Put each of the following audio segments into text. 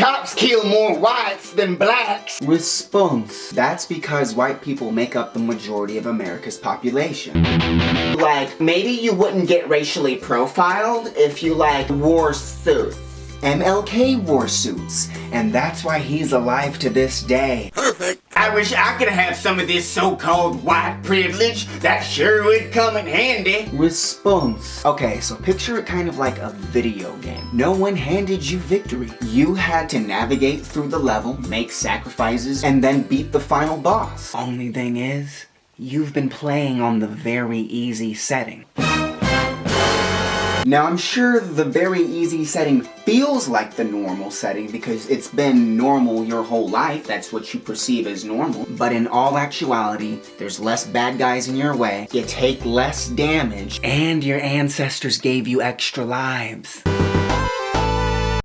Cops kill more whites than blacks. Response. That's because white people make up the majority of America's population. Like, maybe you wouldn't get racially profiled if you, like, wore suits. MLK wore suits, and that's why he's alive to this day. Perfect. I wish I could have some of this so-called white privilege. That sure would come in handy. Response. Okay, so picture it kind of like a video game. No one handed you victory. You had to navigate through the level, make sacrifices, and then beat the final boss. Only thing is, you've been playing on the very easy setting. Now, I'm sure the very easy setting feels like the normal setting because it's been normal your whole life. That's what you perceive as normal. But in all actuality, there's less bad guys in your way, you take less damage, and your ancestors gave you extra lives.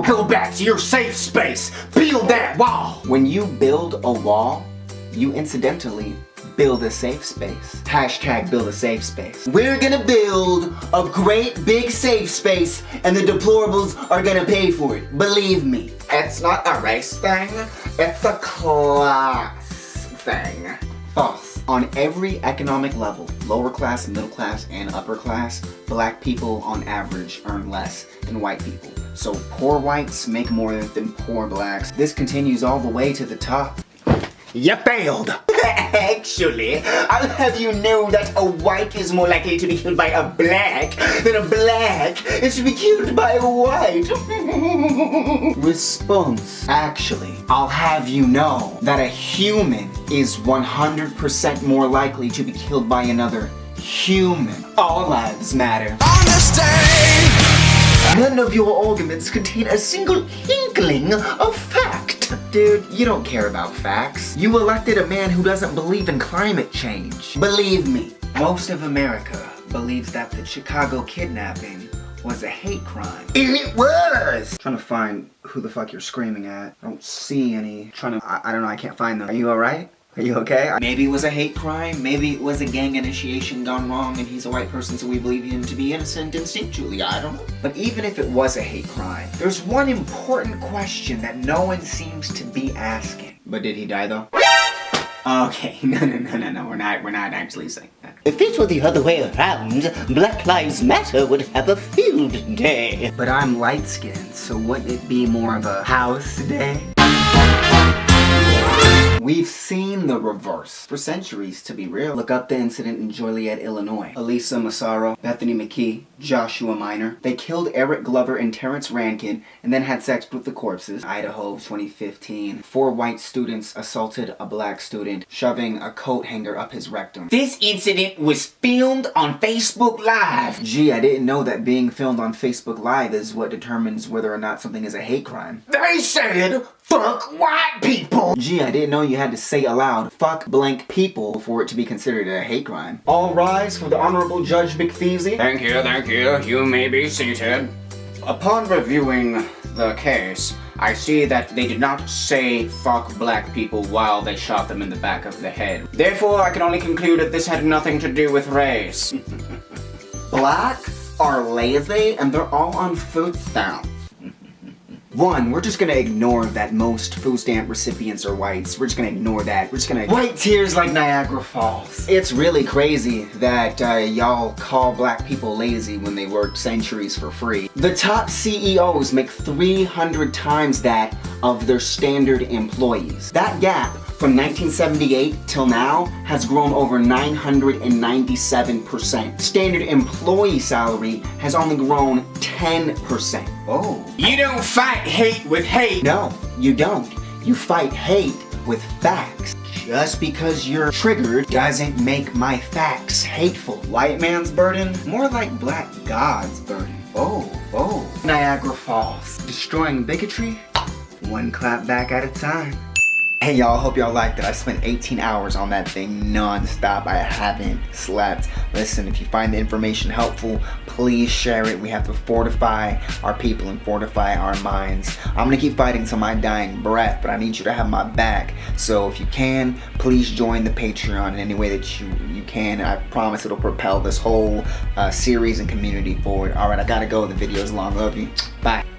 Go back to your safe space. Build that wall. When you build a wall, you incidentally build a safe space. Hashtag build a safe space. We're gonna build a great big safe space and the deplorables are gonna pay for it. Believe me. It's not a race thing, it's a class thing. False. On every economic level, lower class, middle class, and upper class, black people on average earn less than white people. So poor whites make more than poor blacks. This continues all the way to the top. You failed. Actually, I'll have you know that a white is more likely to be killed by a black than a black is to be killed by a white. Response. Actually, I'll have you know that a human is 100% more likely to be killed by another human. All lives matter. Understand? None of your arguments contain a single inkling of fact. Dude, you don't care about facts. You elected a man who doesn't believe in climate change. Believe me, most of America believes that the Chicago kidnapping was a hate crime. It was! Trying to find who the fuck you're screaming at. I don't see any. I don't know, I can't find them. Are you alright? Are you okay? Maybe it was a hate crime, maybe it was a gang initiation gone wrong and he's a white person so we believe him to be innocent instinctually, I don't know. But even if it was a hate crime, there's one important question that no one seems to be asking. But did he die though? Okay, no, we're not actually saying that. If it were the other way around, Black Lives Matter would have a field day. But I'm light-skinned, so wouldn't it be more of a house day? We've seen the reverse for centuries, to be real. Look up the incident in Joliet, Illinois. Elisa Massaro, Bethany McKee, Joshua Minor. They killed Eric Glover and Terrence Rankin and then had sex with the corpses. Idaho, 2015. 4 white students assaulted a black student, shoving a coat hanger up his rectum. This incident was filmed on Facebook Live. Gee, I didn't know that being filmed on Facebook Live is what determines whether or not something is a hate crime. They said, fuck white people. Gee, I didn't know you had to say aloud, fuck blank people for it to be considered a hate crime. All rise for the Honorable Judge McPheezy. Thank you. You may be seated. Upon reviewing the case, I see that they did not say fuck black people while they shot them in the back of the head. Therefore, I can only conclude that this had nothing to do with race. Blacks are lazy and they're all on food stamps. One, we're just gonna ignore that most food stamp recipients are whites. We're just gonna ignore that. We're just gonna white tears like Niagara Falls. It's really crazy that y'all call black people lazy when they worked centuries for free. The top CEOs make 300 times that of their standard employees. That gap from 1978 till now has grown over 997%. Standard employee salary has only grown 10%. Oh. You don't fight hate with hate. No, you don't. You fight hate with facts. Just because you're triggered doesn't make my facts hateful. White man's burden, more like black God's burden. Oh. Niagara Falls. Destroying bigotry, one clap back at a time. Hey y'all, hope y'all liked it. I spent 18 hours on that thing non-stop. I haven't slept. Listen, if you find the information helpful, please share it. We have to fortify our people and fortify our minds. I'm gonna keep fighting till my dying breath, but I need you to have my back. So if you can, please join the Patreon in any way that you can. I promise it'll propel this whole series and community forward. Alright, I gotta go. The video's long. Love you. Bye.